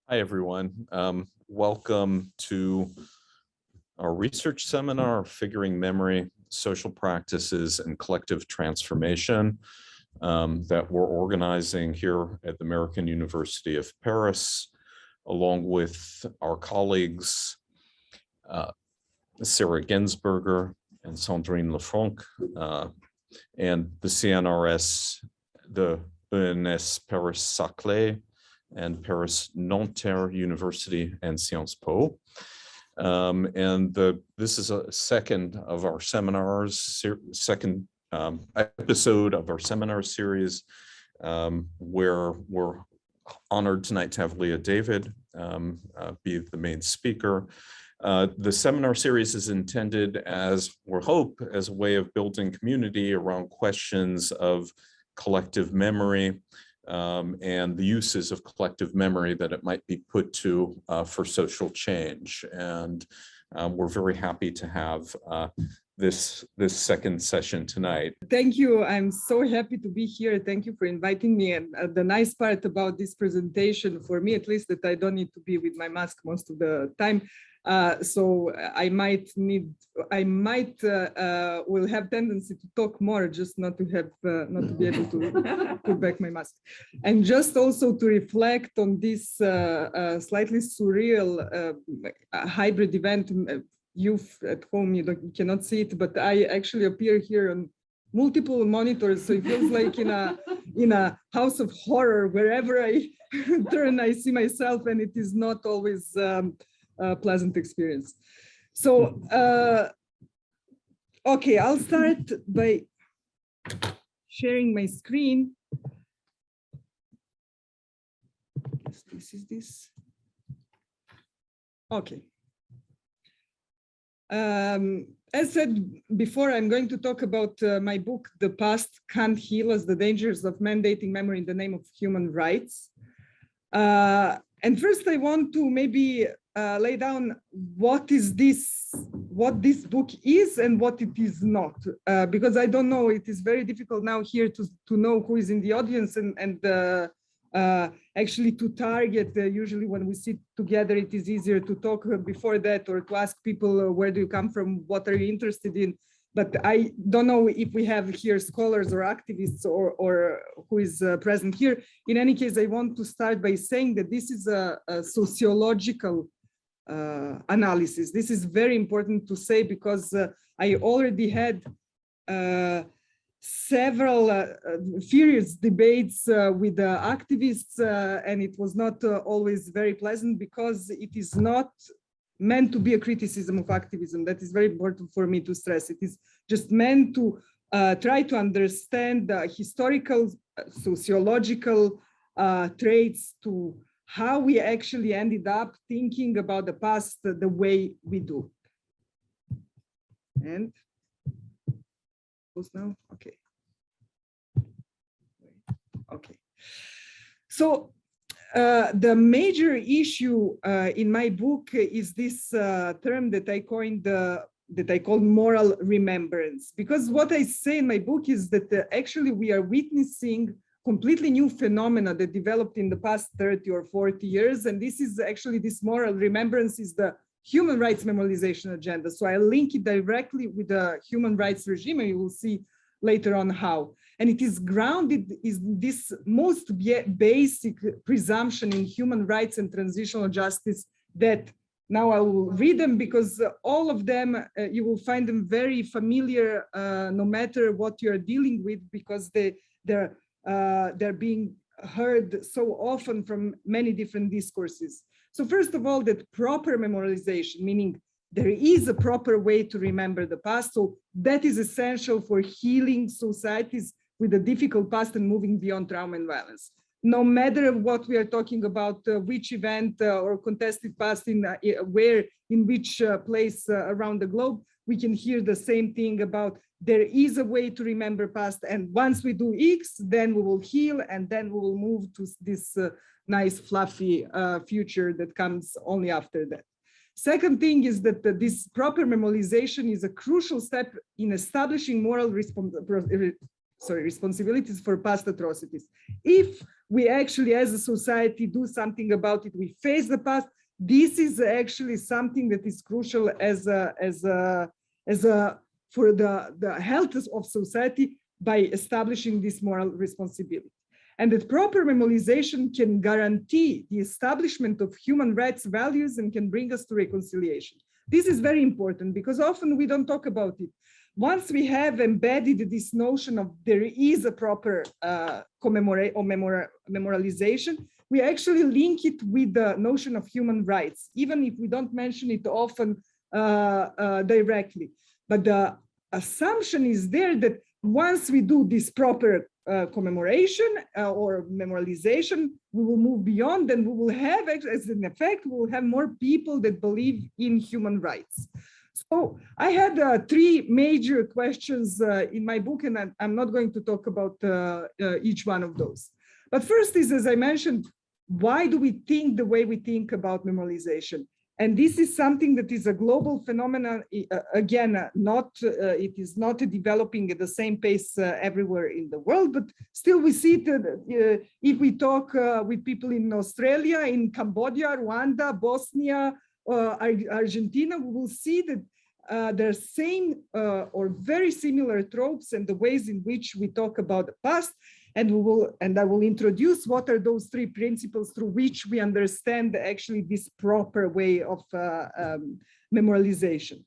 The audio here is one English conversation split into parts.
Hi, everyone. Welcome to our research seminar, Figuring Memory, Social Practices, and Collective Transformation that we're organizing here at the American University of Paris, along with our colleagues, Sarah Gensberger and Sandrine Lefranc, and the CNRS, the ENS Paris-Saclay, and Paris-Nanterre University and Sciences Po. This is a second of our seminars, second episode of our seminar series, where we're honored tonight to have Leah David be the main speaker. The seminar series is intended as, we hope, as a way of building community around questions of collective memory, and the uses of collective memory that it might be put to for social change. And we're very happy to have this second session tonight. Thank you. I'm so happy to be here. Thank you for inviting me. And the nice part about this presentation, for me at least, that I don't need to be with my mask most of the time. So I might will have tendency to talk more, just not to have not to be able to put back my mask, and just also to reflect on this slightly surreal hybrid event. You at home, you cannot see it, but I actually appear here on multiple monitors, so it feels like in a house of horror. Wherever I turn, I see myself, and it is not always a pleasant experience. So, okay, I'll start by sharing my screen. I guess this is this. Okay. As said before, I'm going to talk about my book, The Past Can't Heal Us, The Dangers of Mandating Memory in the Name of Human Rights. And first I want to maybe lay down what this book is and what it is not, because I don't know, it is very difficult now here to know who is in the audience and actually to target. Usually when we sit together, it is easier to talk before that or to ask people, where do you come from, what are you interested in? But I don't know if we have here scholars or activists or who is present here. In any case, I want to start by saying that this is a sociological analysis. This is very important to say because I already had several furious debates with activists, and it was not always very pleasant because it is not meant to be a criticism of activism. That is very important for me to stress. It is just meant to try to understand the historical, sociological traits to how we actually ended up thinking about the past the way we do. And now, okay. Okay. So the major issue in my book is this term that I coined, that I call moral remembrance, because what I say in my book is that actually we are witnessing completely new phenomena that developed in the past 30 or 40 years. And this is actually, this moral remembrance is the human rights memorialization agenda. So I link it directly with the human rights regime, and you will see later on how. And it is grounded in this most basic presumption in human rights and transitional justice that now I will read them because all of them, you will find them very familiar no matter what you're dealing with, because they're being heard so often from many different discourses. So first of all, that proper memorialization, meaning there is a proper way to remember the past. So that is essential for healing societies with a difficult past and moving beyond trauma and violence. No matter what we are talking about, which event or contested past in which place around the globe, we can hear the same thing about there is a way to remember past, and once we do X, then we will heal, and then we will move to this nice fluffy future that comes only after that. Second thing is that this proper memorialization is a crucial step in establishing moral responsibilities for past atrocities. If we actually, as a society, do something about it, we face the past. This is actually something that is crucial for the health of society by establishing this moral responsibility. And that proper memorization can guarantee the establishment of human rights values and can bring us to reconciliation. This is very important because often we don't talk about it. Once we have embedded this notion of there is a proper memorialization, we actually link it with the notion of human rights, even if we don't mention it often directly. But the assumption is there that once we do this proper commemoration or memorialization, we will move beyond and we will have, as an effect, we will have more people that believe in human rights. So I had three major questions in my book, and I'm not going to talk about each one of those. But first is, as I mentioned, why do we think the way we think about memorialization? And this is something that is a global phenomenon. Again, it is not developing at the same pace everywhere in the world, but still we see it if we talk with people in Australia, in Cambodia, Rwanda, Bosnia, Argentina, we will see that there are same or very similar tropes and the ways in which we talk about the past. And I will introduce what are those three principles through which we understand actually this proper way of memorialization.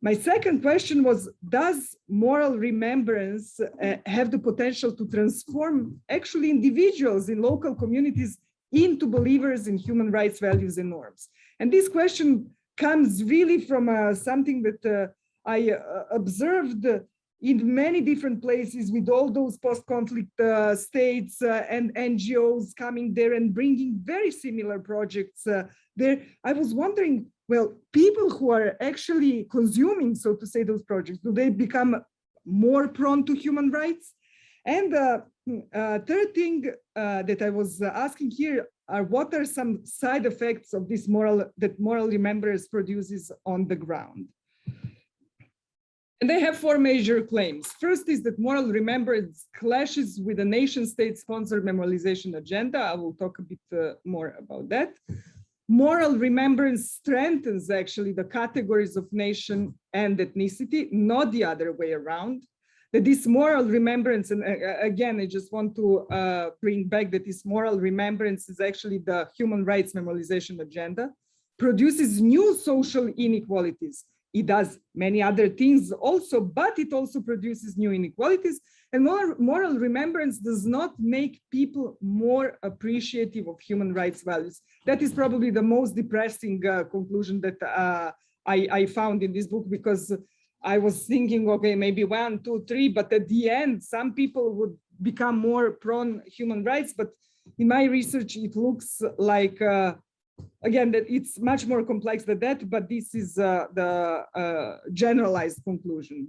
My second question was, does moral remembrance have the potential to transform actually individuals in local communities into believers in human rights, values, and norms? And this question comes really from something that I observed in many different places with all those post-conflict states and NGOs coming there and bringing very similar projects there. I was wondering, well, people who are actually consuming, so to say, those projects, do they become more prone to human rights? And third thing that I was asking here are what are some side effects of this moral remembrance produces on the ground? And they have four major claims. First is that moral remembrance clashes with a nation-state sponsored memorialization agenda. I will talk a bit more about that. Moral remembrance strengthens actually the categories of nation and ethnicity, not the other way around. That this moral remembrance, and again, I just want to bring back that this moral remembrance is actually the human rights memorialization agenda, produces new social inequalities. It does many other things also, but it also produces new inequalities. And moral remembrance does not make people more appreciative of human rights values. That is probably the most depressing conclusion that I found in this book, because I was thinking, okay, maybe 1, 2, 3, but at the end, some people would become more prone human rights. But in my research, it looks like, again, that it's much more complex than that, but this is the generalized conclusion.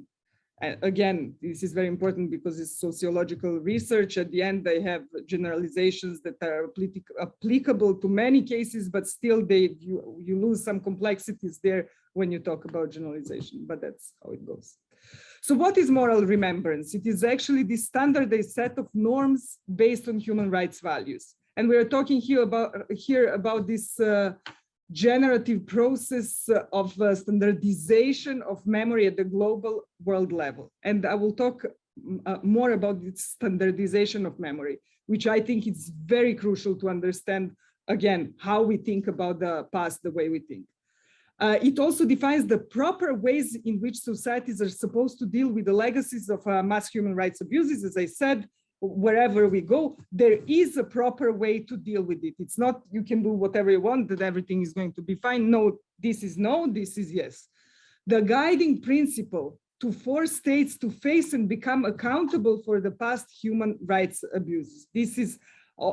Again, this is very important because it's sociological research. At the end, they have generalizations that are applicable to many cases, but still you lose some complexities there when you talk about generalization, but that's how it goes. So what is moral remembrance? It is actually the standardized set of norms based on human rights values. And we're talking here about this generative process of standardization of memory at the global world level. And I will talk more about this standardization of memory, which I think is very crucial to understand, again, how we think about the past, the way we think. It also defines the proper ways in which societies are supposed to deal with the legacies of mass human rights abuses. As I said, wherever we go, there is a proper way to deal with it. It's not you can do whatever you want, that everything is going to be fine. No, this is no, this is yes. The guiding principle to force states to face and become accountable for the past human rights abuses. This is,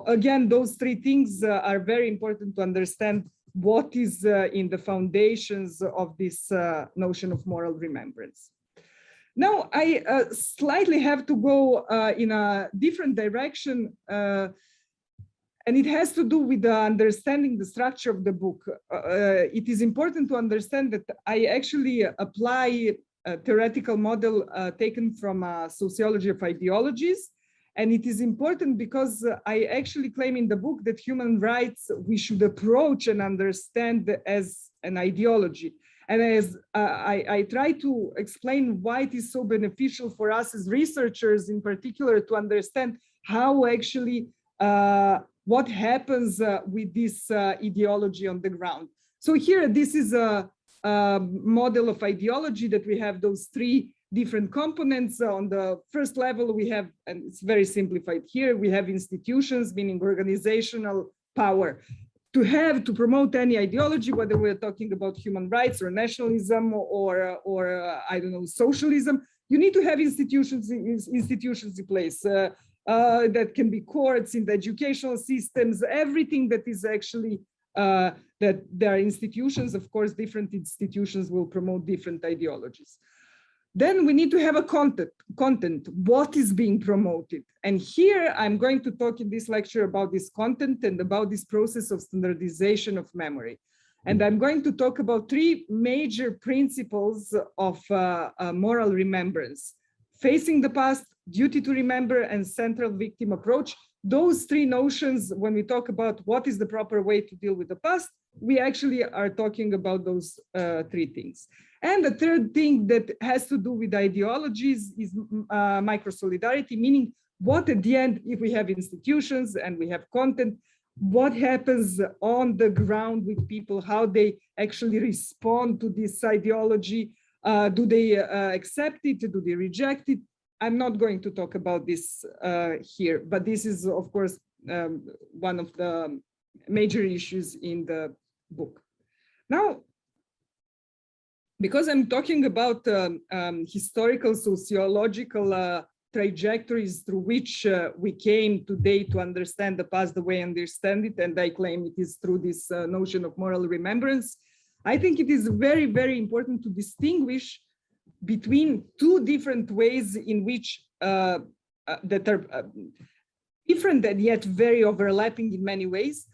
again, those three things are very important to understand what is in the foundations of this notion of moral remembrance. Now, I slightly have to go in a different direction, and it has to do with understanding the structure of the book. It is important to understand that I actually apply theoretical model taken from Sociology of Ideologies. And it is important because I actually claim in the book that human rights we should approach and understand as an ideology. And as I try to explain why it is so beneficial for us as researchers in particular to understand how actually what happens with this ideology on the ground. So here, this is a model of ideology that we have those three different components. On the first level, we have, and it's very simplified here, we have institutions, meaning organizational power. To promote any ideology, whether we're talking about human rights or nationalism or I don't know, socialism, you need to have institutions in place. That can be courts, in the educational systems, everything that is actually, that there are institutions. Of course, different institutions will promote different ideologies. Then we need to have a content, what is being promoted. And here I'm going to talk in this lecture about this content and about this process of standardization of memory. And I'm going to talk about three major principles of moral remembrance: facing the past, duty to remember, and central victim approach. Those three notions, when we talk about what is the proper way to deal with the past, we actually are talking about those three things. And the third thing that has to do with ideologies is micro-solidarity, meaning what at the end, if we have institutions and we have content, what happens on the ground with people, how they actually respond to this ideology. Do they accept it? Do they reject it? I'm not going to talk about this here, but this is, of course, one of the major issues in the book. Now, because I'm talking about historical, sociological trajectories through which we came today to understand the past the way I understand it, and I claim it is through this notion of moral remembrance, I think it is very, very important to distinguish between two different ways in which that are different and yet very overlapping in many ways.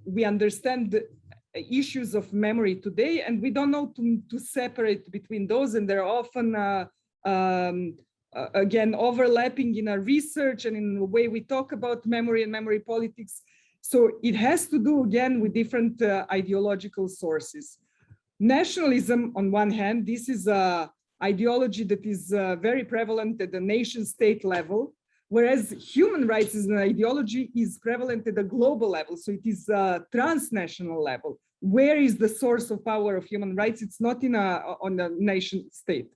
We understand the issues of memory today, and we don't know to separate between those, and they're often again overlapping in our research and in the way we talk about memory and memory politics. So it has to do again with different ideological sources. Nationalism, on one hand, this is an ideology that is very prevalent at the nation state level, whereas human rights as an ideology is prevalent at the global level. So it is a transnational level. Where is the source of power of human rights? It's not on a nation state.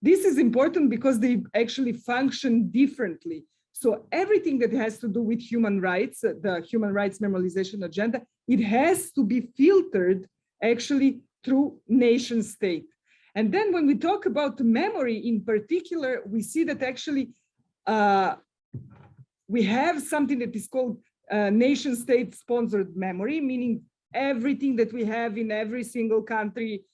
This is important because they actually function differently. So everything that has to do with human rights, the human rights memorialization agenda, it has to be filtered actually through nation state. And then when we talk about memory in particular, we see that actually we have something that is called nation state sponsored memory, meaning everything that we have in every single country,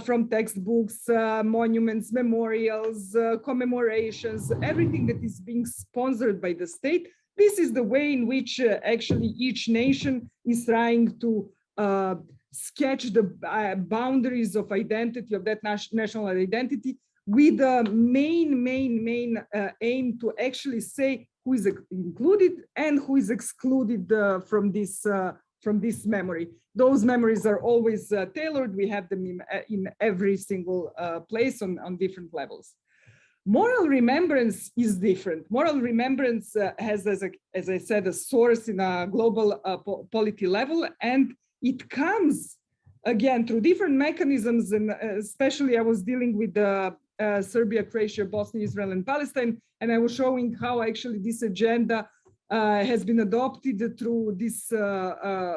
from textbooks, monuments, memorials, commemorations, everything that is being sponsored by the state. This is the way in which actually each nation is trying to sketch the boundaries of identity, of that national identity, with the main aim to actually say who is included and who is excluded from this memory. Those memories are always tailored. We have them in every single place on different levels. Moral remembrance is different. Moral remembrance has, as I said, a source in a global polity level, and it comes again through different mechanisms. And especially I was dealing with Serbia, Croatia, Bosnia, Israel, and Palestine, and I was showing how actually this agenda has been adopted through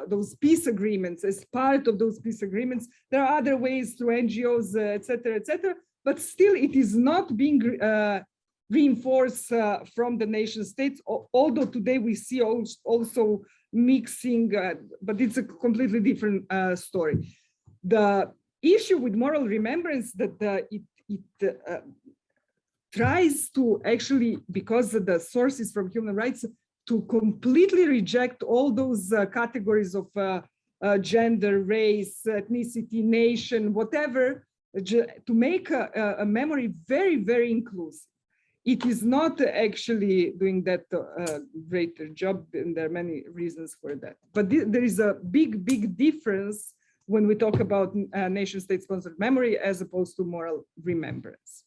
those peace agreements. As part of those peace agreements, there are other ways through NGOs, etc., but still it is not being reinforced from the nation states, although today we see also mixing, but it's a completely different story. The issue with moral remembrance that it tries to actually, because of the sources from human rights, to completely reject all those categories of gender, race, ethnicity, nation, whatever, to make a memory very, very inclusive. It is not actually doing that greater job, and there are many reasons for that. But there is a big, big difference when we talk about nation-state-sponsored memory as opposed to moral remembrance.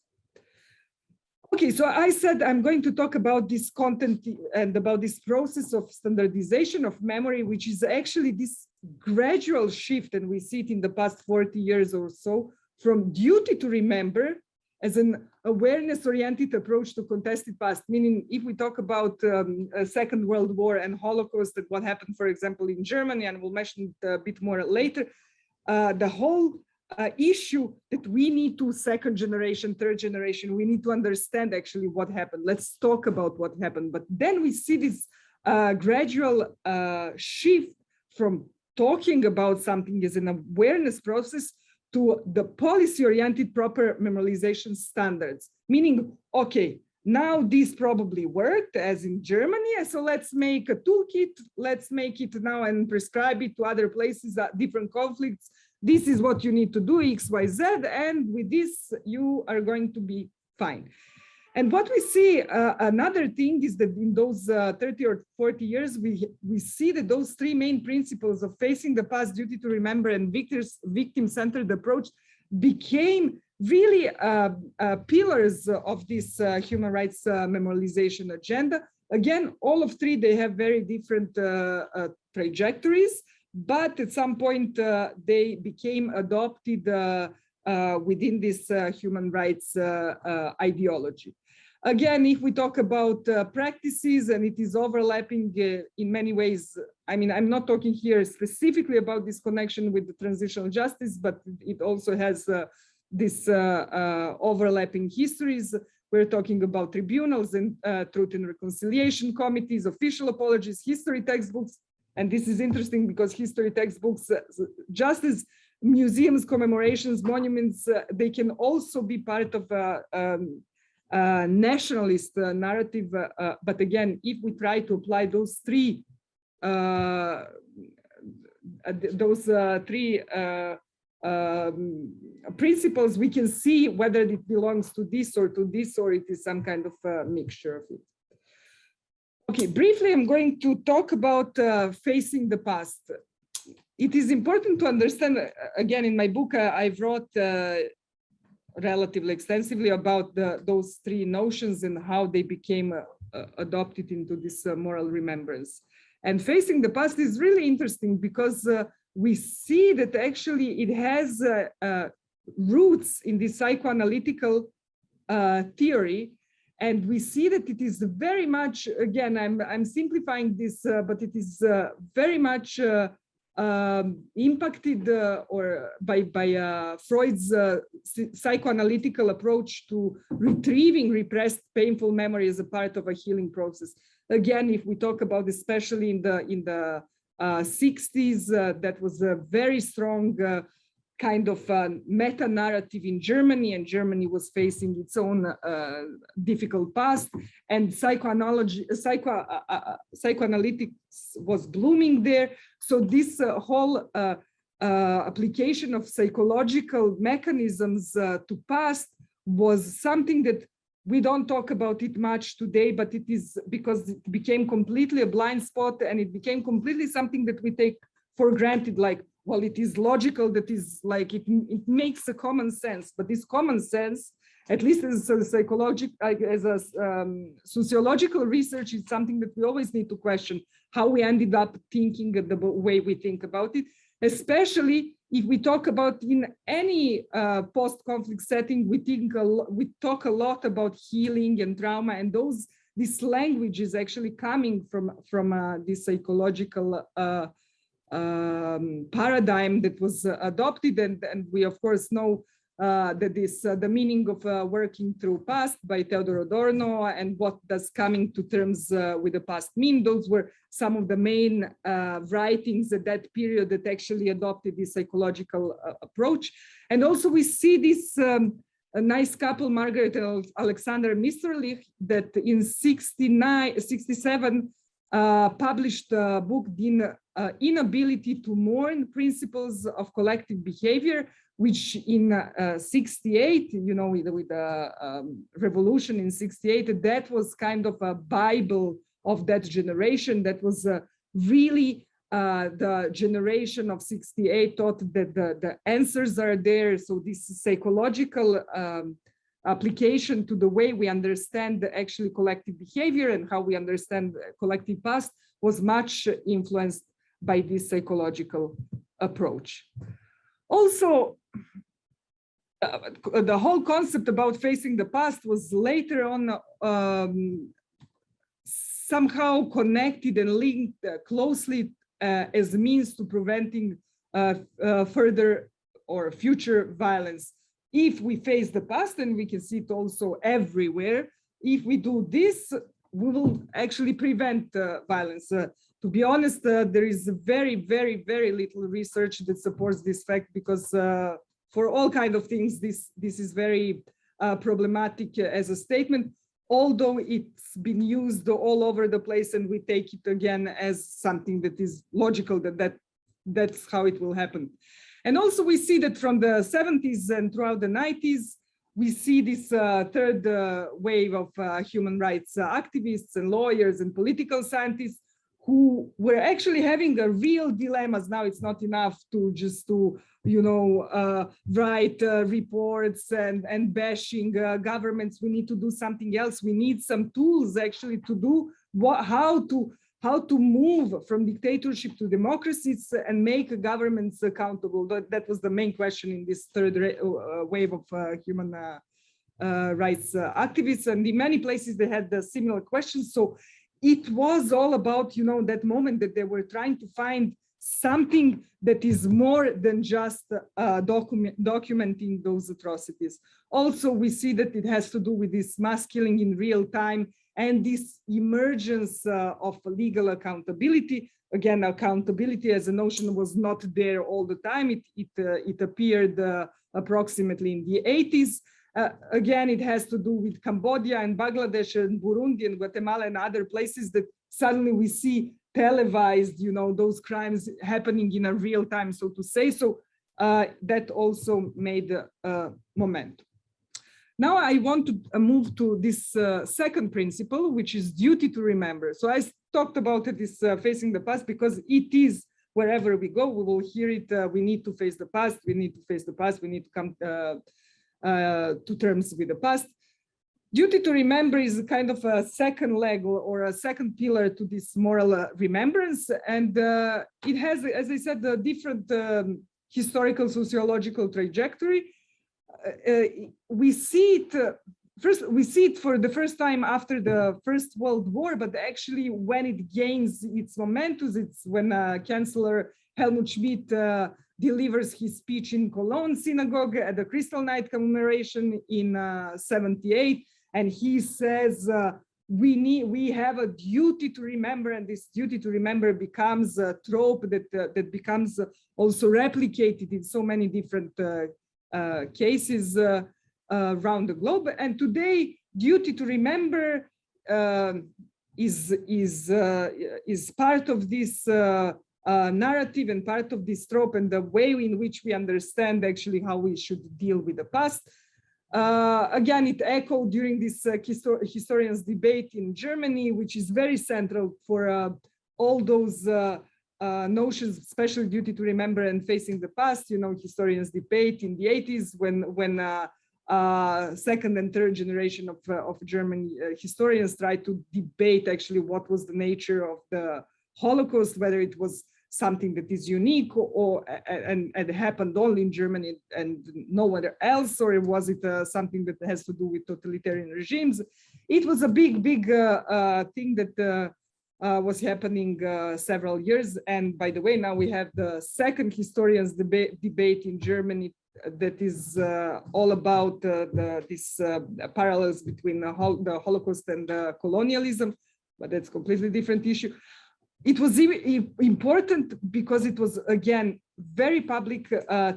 Okay, so I said I'm going to talk about this content and about this process of standardization of memory, which is actually this gradual shift, and we see it in the past 40 years or so, from duty to remember as an awareness-oriented approach to contested past, meaning if we talk about Second World War and Holocaust, and what happened, for example, in Germany, and we'll mention it a bit more later, the whole issue that we need to second generation, third generation, we need to understand actually what happened. Let's talk about what happened. But then we see this gradual shift from talking about something as an awareness process to the policy-oriented proper memorization standards, meaning, okay, now this probably worked as in Germany, so let's make a toolkit, let's make it now and prescribe it to other places, different conflicts. This is what you need to do, X, Y, Z, and with this, you are going to be fine. And what we see, another thing is that in those 30 or 40 years, we see that those three main principles of facing the past, duty to remember, and victim-centered approach became really pillars of this human rights memorialization agenda. Again, all of three, they have very different trajectories, but at some point they became adopted within this human rights ideology. Again, if we talk about practices, and it is overlapping in many ways, I mean, I'm not talking here specifically about this connection with the transitional justice, but it also has this overlapping histories. We're talking about tribunals and truth and reconciliation committees, official apologies, history textbooks. And this is interesting because history textbooks, just as museums, commemorations, monuments, they can also be part of nationalist narrative, but again, if we try to apply those three principles, we can see whether it belongs to this, or it is some kind of mixture of it. Okay, briefly, I'm going to talk about facing the past. It is important to understand, again, in my book, I wrote relatively extensively about those three notions and how they became adopted into this moral remembrance. And facing the past is really interesting because we see that actually it has roots in the psychoanalytical theory. And we see that it is very much, again, I'm simplifying this, but it is very much impacted or by Freud's psychoanalytical approach to retrieving repressed painful memory as a part of a healing process. Again, if we talk about, especially in the 60s, that was a very strong kind of meta-narrative in Germany, and Germany was facing its own difficult past, and psychoanalytics was blooming there. So this whole application of psychological mechanisms to past was something that we don't talk about it much today, but it is because it became completely a blind spot, and it became completely something that we take for granted, like, well, it is logical, that is like, it makes a common sense, but this common sense, at least as a sociological research, is something that we always need to question, how we ended up thinking the way we think about it, especially if we talk about in any post-conflict setting, we talk a lot about healing and trauma, and this language is actually coming from this psychological paradigm that was adopted, and we of course know that the meaning of working through past by Theodor Adorno, and what does coming to terms with the past mean. Those were some of the main writings at that period that actually adopted this psychological approach. And also we see this a nice couple, Margaret and Alexander Misterlich, that in 67 published a book, The Inability to Mourn, Principles of Collective Behavior, which in 68, you know, with the revolution in 68, that was kind of a Bible of that generation. That was really the generation of 68 thought that the answers are there. So this psychological application to the way we understand the actually collective behavior and how we understand collective past was much influenced by this psychological approach. Also, the whole concept about facing the past was later on somehow connected and linked closely as a means to preventing further or future violence. If we face the past, and we can see it also everywhere, if we do this, we will actually prevent violence. To be honest, there is very, very, very little research that supports this fact, because for all kinds of things, this is very problematic as a statement, although it's been used all over the place, and we take it again as something that is logical, that's how it will happen. And also we see that from the 70s and throughout the 90s, we see this third wave of human rights activists and lawyers and political scientists who were actually having a real dilemmas. Now it's not enough to just write reports and bashing governments. We need to do something else. We need some tools actually to do how to move from dictatorship to democracies and make governments accountable. That was the main question in this third wave of human rights activists. And in many places they had the similar questions. So it was all about, that moment that they were trying to find something that is more than just documenting those atrocities. Also, we see that it has to do with this mass killing in real time and this emergence of legal accountability. Again, accountability as a notion was not there all the time. It appeared approximately in the 80s. Again, it has to do with Cambodia and Bangladesh and Burundi and Guatemala and other places that suddenly we see televised, those crimes happening in a real time, so to say. So that also made a momentum. Now I want to move to this second principle, which is duty to remember. So I talked about it is facing the past because it is wherever we go, we will hear it. We need to face the past. We need to face the past. We need to come to terms with the past. Duty to remember is kind of a second leg or a second pillar to this moral remembrance. And it has, as I said, a different historical sociological trajectory. We see it for the first time after the First World War, but actually when it gains its momentum, it's when Chancellor Helmut Schmidt delivers his speech in Cologne synagogue at the Crystal Night commemoration in 78, and he says we have a duty to remember, and this duty to remember becomes a trope that becomes also replicated in so many different cases around the globe. And today, duty to remember is part of this narrative and part of this trope and the way in which we understand actually how we should deal with the past. Again, it echoed during this historians debate in Germany, which is very central for all those notions, especially duty to remember and facing the past. Historians debate in the 80s when second and third generation of German historians tried to debate actually what was the nature of the Holocaust, whether it was something that is unique and happened only in Germany and nowhere else, or was it something that has to do with totalitarian regimes. It was a big thing that was happening several years. And by the way, now we have the second historians debate in Germany that is all about these parallels between the Holocaust and colonialism, but that's a completely different issue. It was important because it was, again, very public,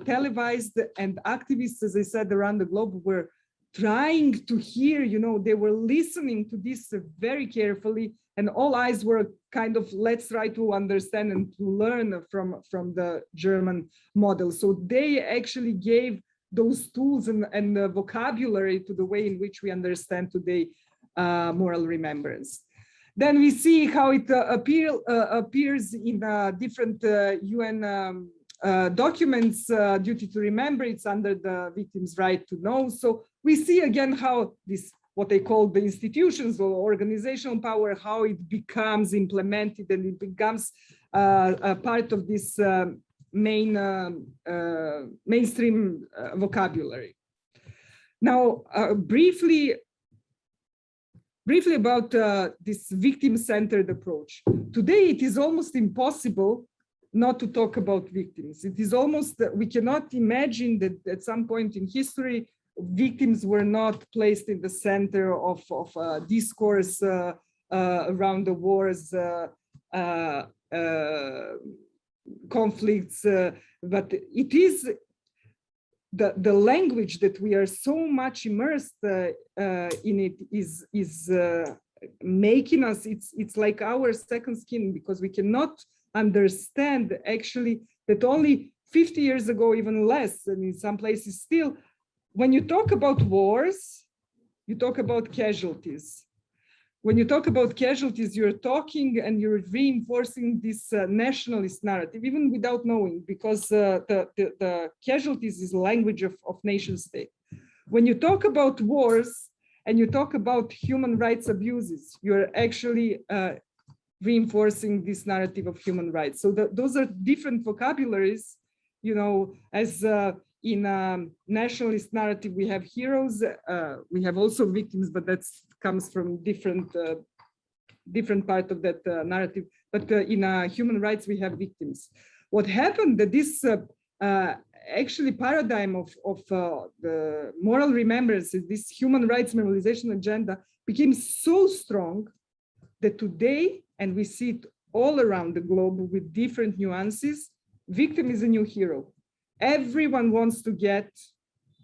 televised, and activists, as I said, around the globe were trying to hear, they were listening to this very carefully and all eyes were kind of, let's try to understand and to learn from the German model. So they actually gave those tools and the vocabulary to the way in which we understand today moral remembrance. Then we see how it appears in different UN documents. Duty to remember, it's under the victim's right to know. So we see again how this, what they call the institutions or organizational power, how it becomes implemented and it becomes a part of this mainstream vocabulary. Now, briefly about this victim-centered approach. Today, it is almost impossible not to talk about victims. It is almost, we cannot imagine that at some point in history, victims were not placed in the center of discourse around the wars, conflicts, but it is the language that we are so much immersed in it is making us, it's like our second skin, because we cannot understand actually that only 50 years ago, even less, and in some places still, when you talk about wars, you talk about casualties. When you talk about casualties, you're talking and you're reinforcing this nationalist narrative, even without knowing, because the casualties is language of nation state. When you talk about wars and you talk about human rights abuses, you're actually reinforcing this narrative of human rights. So those are different vocabularies, you know, as in nationalist narrative, we have heroes, we have also victims, but that comes from different part of that narrative. But in human rights, we have victims. What happened that this actually paradigm of the moral remembrance, this human rights memorialization agenda became so strong that today, and we see it all around the globe with different nuances, victim is a new hero. Everyone wants to get,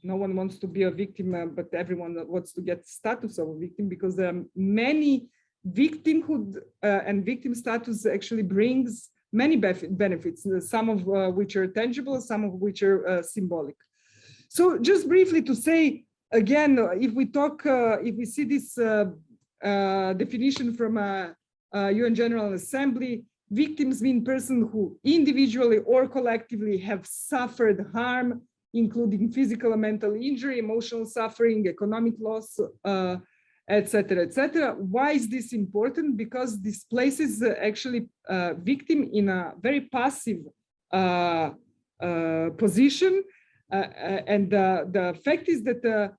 no one wants to be a victim, but everyone wants to get status of a victim, because there are many victimhood and victim status actually brings many benefits, some of which are tangible, some of which are symbolic. So just briefly to say, again, if we talk, if we see this definition from UN General Assembly, victims mean persons who individually or collectively have suffered harm, including physical and mental injury, emotional suffering, economic loss, etc., etc. Why is this important? Because this places actually victim in a very passive position, and the fact is that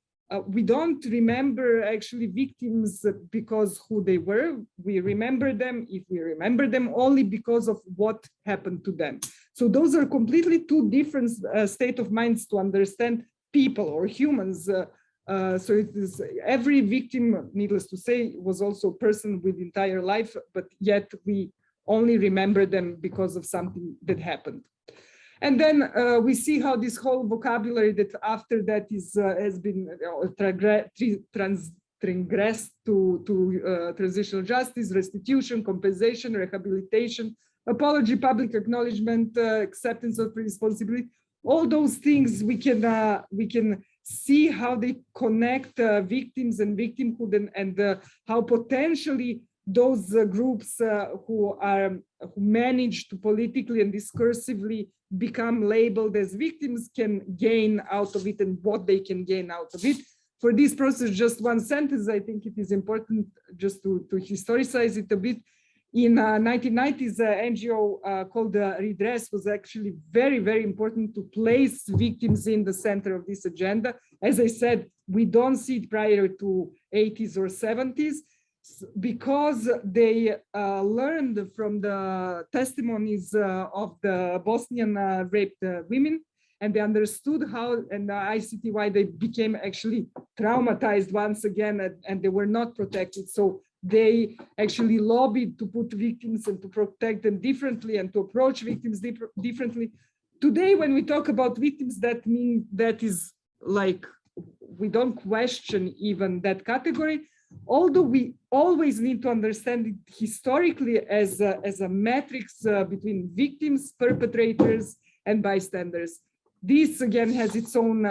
we don't remember actually victims because who they were. We remember them, if we remember them, only because of what happened to them. So those are completely two different state of minds to understand people or humans. So it is every victim, needless to say, was also a person with entire life, but yet we only remember them because of something that happened. And then we see how this whole vocabulary that after that is has been transgressed to transitional justice, restitution, compensation, rehabilitation, apology, public acknowledgement, acceptance of responsibility. All those things we can see how they connect victims and victimhood, and how potentially those groups who manage to politically and discursively become labeled as victims can gain out of it, and what they can gain out of it. For this process, just one sentence, I think it is important just to historicize it a bit. In 1990s, an NGO called Redress was actually very, very important to place victims in the center of this agenda. As I said, we don't see it prior to 80s or 70s, because they learned from the testimonies of the Bosnian raped women, and they understood how, and ICT, why they became actually traumatized once again, and they were not protected. So they actually lobbied to put victims and to protect them differently and to approach victims differently. Today, when we talk about victims, that means that is like, we don't question even that category. although we always need to understand it historically as a matrix between victims, perpetrators, and bystanders. This again has its own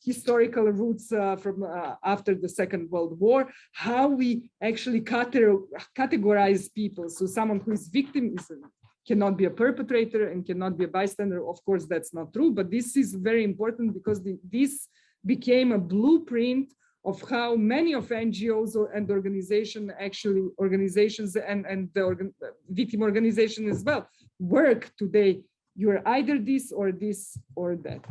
historical roots from after the Second World War, how we actually categorize people. So someone who is victim cannot be a perpetrator and cannot be a bystander. Of course, that's not true, but this is very important because this became a blueprint of how many of NGOs and organizations and the victim organization as well work today. You're either this or that.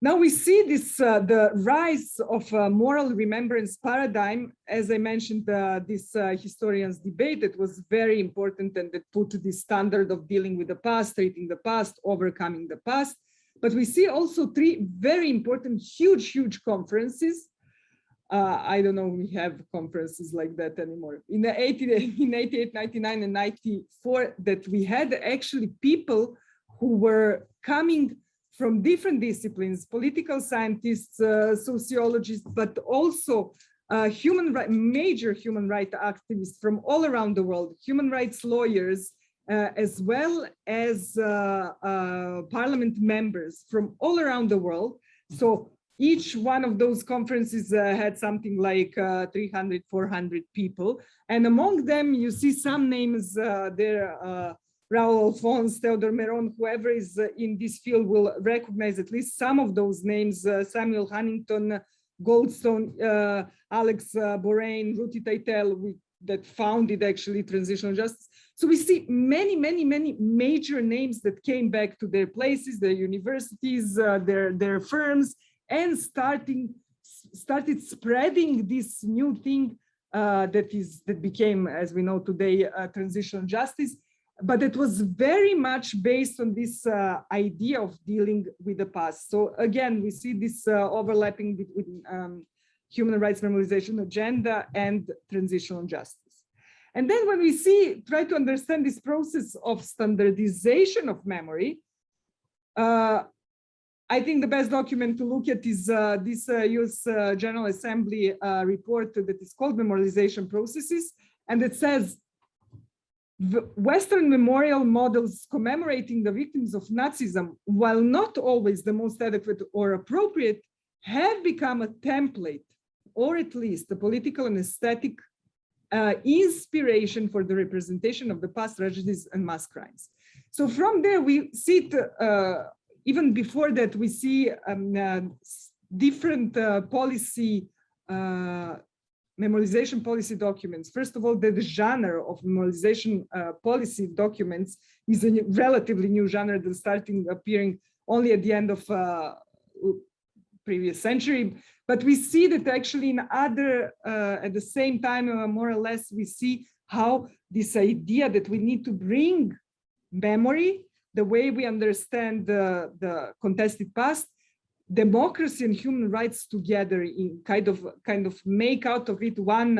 Now we see this the rise of a moral remembrance paradigm. As I mentioned, this historians debate that was very important and that put the standard of dealing with the past, treating the past, overcoming the past. But we see also three very important, huge conferences. I don't know, we have conferences like that anymore. In 88, 99, and 94, that we had actually people who were coming from different disciplines, political scientists, sociologists, but also major human rights activists from all around the world, human rights lawyers, as well as parliament members from all around the world. So each one of those conferences had something like 300, 400 people. And among them, you see some names there, Raoul Alphonse, Theodore Meron, whoever is in this field will recognize at least some of those names, Samuel Huntington, Goldstone, Alex Borain, Ruti Teitel, that founded actually transitional justice. So we see many major names that came back to their places, their universities, their firms, and started spreading this new thing that became, as we know today, transitional justice. But it was very much based on this idea of dealing with the past. So again, we see this overlapping between human rights memorization agenda and transitional justice. And then when we try to understand this process of standardization of memory, I think the best document to look at is this US General Assembly report that is called Memorialization Processes. And it says, Western memorial models commemorating the victims of Nazism, while not always the most adequate or appropriate, have become a template, or at least a political and aesthetic inspiration for the representation of the past tragedies and mass crimes. So from there, we see it, even before that, we see different policy memorization policy documents. First of all, the genre of memorization policy documents is a relatively new genre that started appearing only at the end of previous century. But we see that actually in other, at the same time, more or less, we see how this idea that we need to bring memory, the way we understand the contested past, democracy and human rights together in kind of make out of it one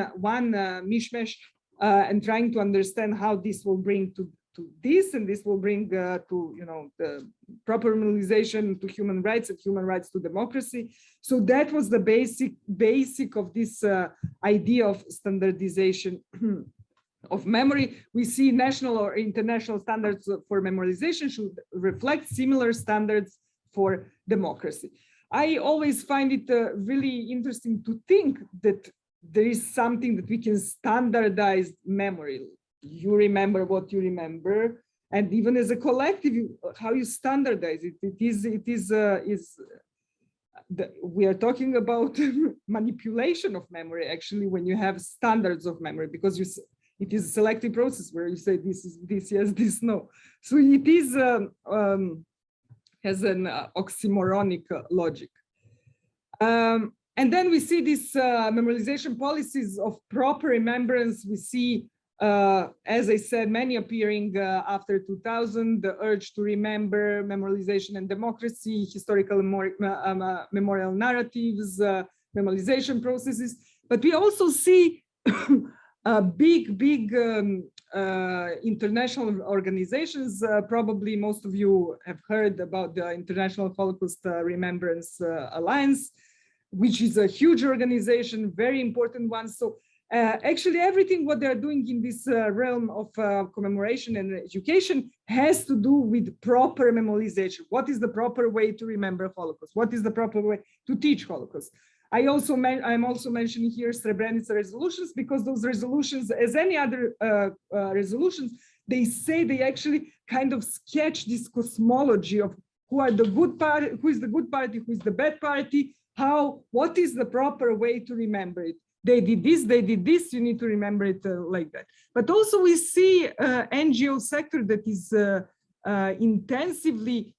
mishmash, and trying to understand how this will bring to this, and this will bring to the proper normalization to human rights and human rights to democracy. So that was the basic of this idea of standardization of memory. We see national or international standards for memorization should reflect similar standards for democracy. I always find it really interesting to think that there is something that we can standardize memory. You remember what you remember, and even as a collective, how you standardize it. We are talking about manipulation of memory actually when you have standards of memory, because it is a selective process where you say this is this yes, this no. So it is has an oxymoronic logic. And then we see these memorization policies of proper remembrance. We see, as I said, many appearing after 2000, the urge to remember, memorization and democracy, historical memorial narratives, memorization processes. But we also see big international organizations. Probably most of you have heard about the International Holocaust Remembrance Alliance. which is a huge organization, very important one. So actually everything what they're doing in this realm of commemoration and education has to do with proper memorization. What is the proper way to remember Holocaust? What is the proper way to teach Holocaust? I'm also mentioning here Srebrenica resolutions, because those resolutions, as any other resolutions, they say they actually kind of sketch this cosmology of who are the good party, who is the good party, who is the bad party, what is the proper way to remember it. They did this, you need to remember it like that. But also we see NGO sector that is intensively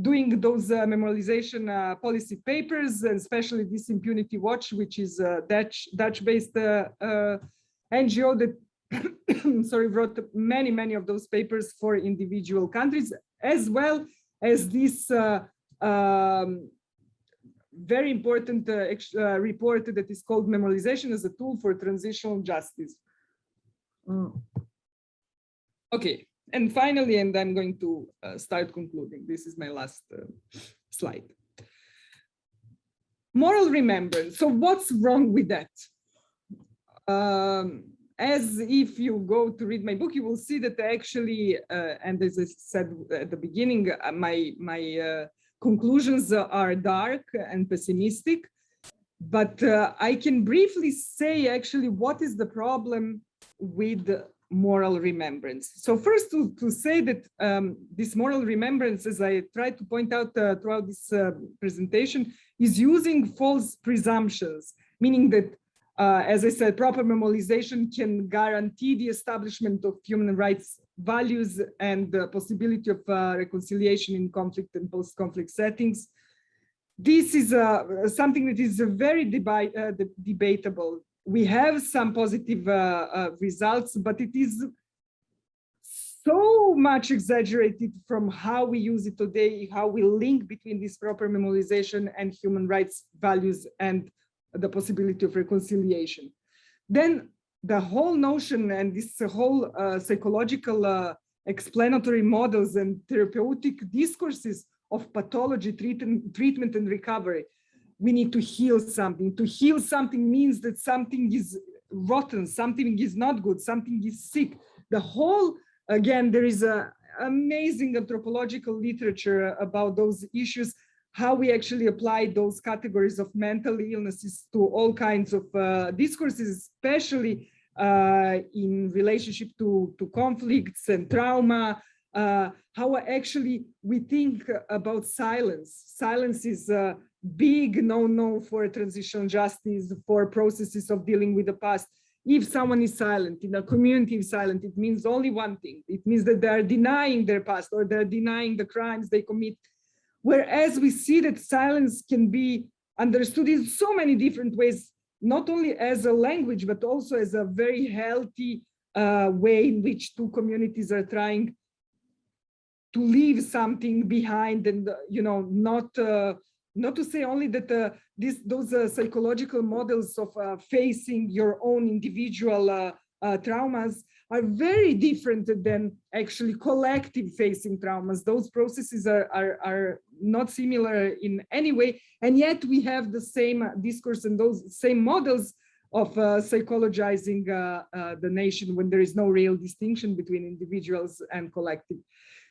doing those memorialization policy papers, and especially this Impunity Watch, which is a Dutch-based NGO that wrote many of those papers for individual countries, as well as this very important report that is called Memorization as a Tool for Transitional Justice. Okay, and finally, and I'm going to start concluding. This is my last slide. Moral remembrance. So what's wrong with that? As if you go to read my book, you will see that actually, and as I said at the beginning, my conclusions are dark and pessimistic, but I can briefly say actually what is the problem with moral remembrance. So first to say that this moral remembrance, as I tried to point out throughout this presentation, is using false presumptions, meaning that as I said, proper memorization can guarantee the establishment of human rights values and the possibility of reconciliation in conflict and post-conflict settings. This is something that is very debatable. We have some positive results, but it is so much exaggerated from how we use it today, how we link between this proper memorization and human rights values and the possibility of reconciliation. Then the whole notion and this whole psychological explanatory models and therapeutic discourses of pathology, treatment and recovery. We need to heal something. To heal something means that something is rotten, something is not good, something is sick. The whole, again, there is an amazing anthropological literature about those issues, how we actually apply those categories of mental illnesses to all kinds of discourses, especially in relationship to conflicts and trauma, how actually we think about silence. Silence is a big no-no for transitional justice, for processes of dealing with the past. If someone is silent, in a community is silent, it means only one thing. It means that they're denying their past or they're denying the crimes they commit. Whereas we see that silence can be understood in so many different ways, not only as a language, but also as a very healthy way in which two communities are trying to leave something behind, and not to say only that those psychological models of facing your own individual traumas are very different than actually collective facing traumas. Those processes are not similar in any way, and yet we have the same discourse and those same models of psychologizing the nation when there is no real distinction between individuals and collective.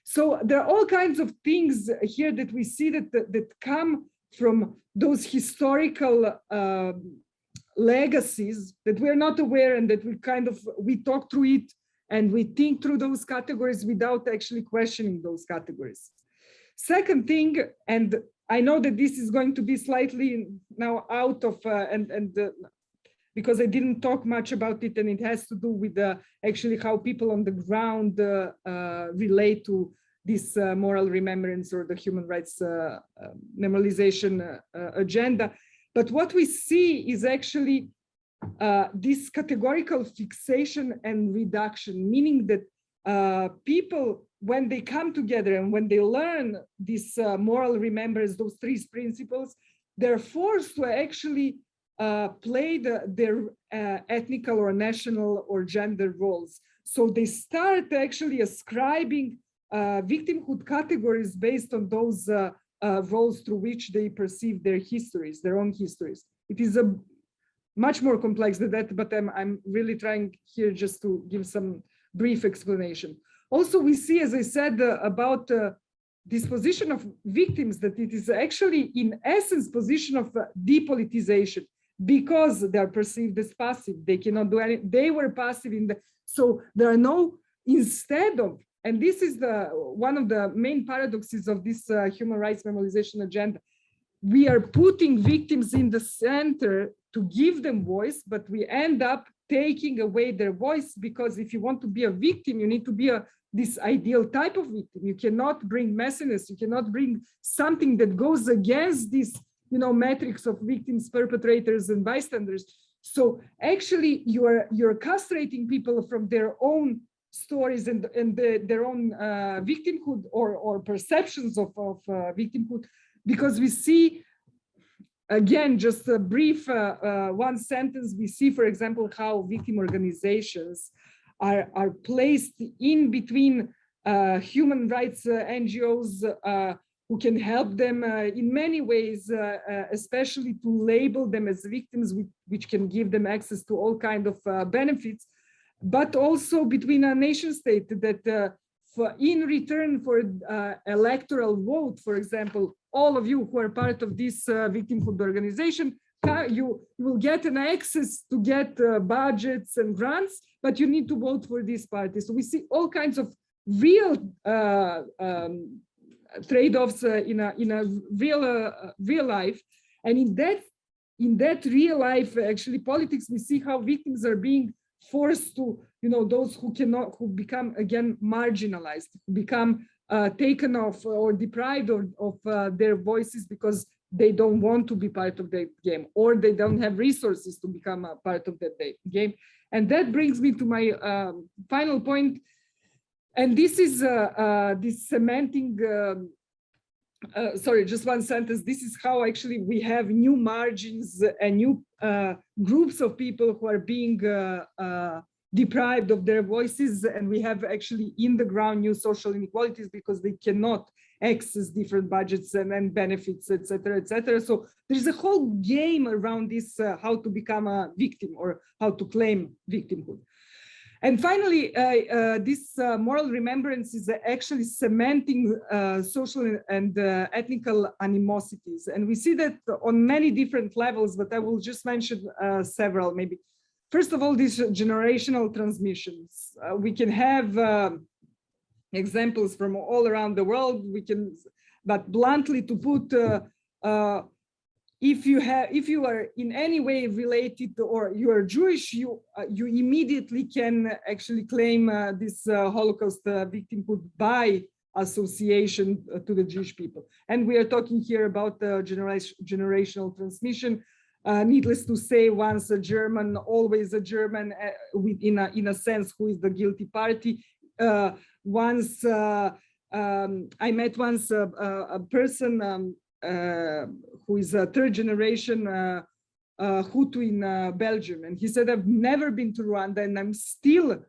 So there are all kinds of things here that we see that come from those historical legacies that we're not aware, and that we talk through it and we think through those categories without actually questioning those categories. Second thing, and I know that this is going to be slightly now out of, because I didn't talk much about it, and it has to do with actually how people on the ground relate to this moral remembrance or the human rights memorization agenda. But what we see is actually this categorical fixation and reduction, meaning that people, when they come together and when they learn this moral remembrance, those three principles, they're forced to actually play their ethnical or national or gender roles. So they start actually ascribing victimhood categories based on those roles through which they perceive their histories, their own histories. It is a much more complex than that, but I'm really trying here just to give some brief explanation. Also, we see, as I said, about this position of victims, that it is actually in essence position of depolitization, because they are perceived as passive. They cannot do anything. They were passive in the, so there are no, instead of, and this is one of the main paradoxes of this human rights memorization agenda. We are putting victims in the center to give them voice, but we end up taking away their voice, because if you want to be a victim, you need to be this ideal type of victim. You cannot bring messiness. You cannot bring something that goes against this, metrics of victims, perpetrators, and bystanders. So actually, you're castrating people from their own stories and their own victimhood or perceptions of victimhood, because we see, again, just a brief one sentence, we see, for example, how victim organizations are placed in between human rights NGOs who can help them in many ways, especially to label them as victims, which can give them access to all kinds of benefits, but also between a nation state that in return for electoral vote, for example, all of you who are part of this victimhood organization, you will get an access to get budgets and grants, but you need to vote for this party. So we see all kinds of real trade-offs in a real life, and in that real life, actually politics, we see how victims are being forced to, those who become again marginalized, who become taken off or deprived of their voices because they don't want to be part of the game, or they don't have resources to become a part of that game. And that brings me to my final point. And this is this cementing, sorry, just one sentence. This is how actually we have new margins and new groups of people who are being deprived of their voices. And we have actually in the ground new social inequalities because they cannot access different budgets and benefits, et cetera, So there's a whole game around this, how to become a victim or how to claim victimhood. And finally, this moral remembrance is actually cementing social and ethnical animosities. And we see that on many different levels, but I will just mention several maybe. First of all, these generational transmissions. We can have examples from all around the world. We can, but bluntly to put, if you are in any way related to, or you are Jewish, you immediately can actually claim this Holocaust victimhood by association to the Jewish people. And we are talking here about generational transmission. Needless to say, once a German, always a German, in a sense, who is the guilty party. Once I met once a person who is a third generation Hutu in Belgium. And he said, I've never been to Rwanda and I'm still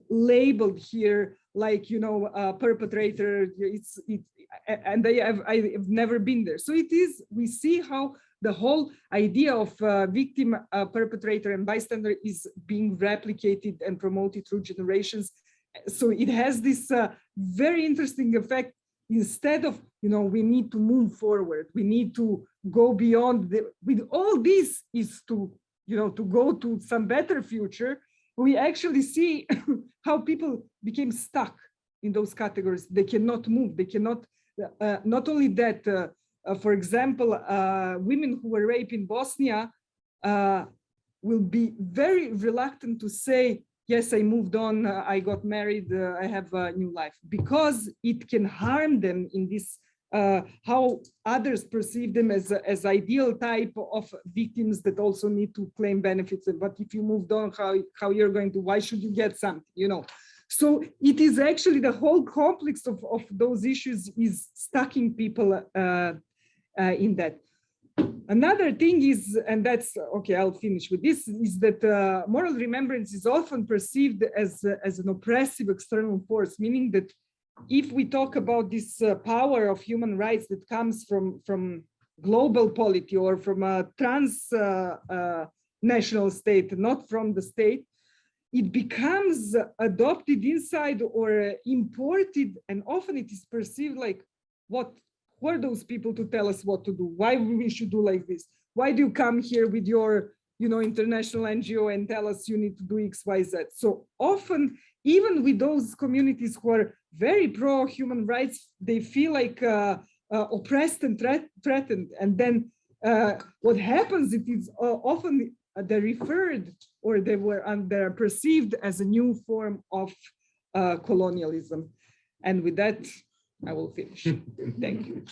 labeled here like, a perpetrator. And I've never been there. So it is, we see how the whole idea of victim, perpetrator and bystander is being replicated and promoted through generations. So it has this very interesting effect. Instead of, we need to move forward, we need to go beyond with all this is to, to go to some better future. We actually see how people became stuck in those categories. They cannot move. They cannot, not only that, for example, women who were raped in Bosnia will be very reluctant to say, yes, I moved on, I got married, I have a new life, because it can harm them in this, how others perceive them as ideal type of victims that also need to claim benefits. But if you moved on, how you're going to, why should you get something, So it is actually the whole complex of those issues is stacking people in that. Another thing is, and that's, okay, I'll finish with this, is that moral remembrance is often perceived as an oppressive external force, meaning that if we talk about this power of human rights that comes from global polity or from a national state, not from the state, it becomes adopted inside or imported, and often it is perceived like, who are those people to tell us what to do? Why we should do like this? Why do you come here with your, international NGO and tell us you need to do X, Y, Z? So often, even with those communities who are very pro human rights, they feel like oppressed and threatened. And then what happens, it is often they're referred or they're perceived as a new form of colonialism. And with that, I will finish. Thank you.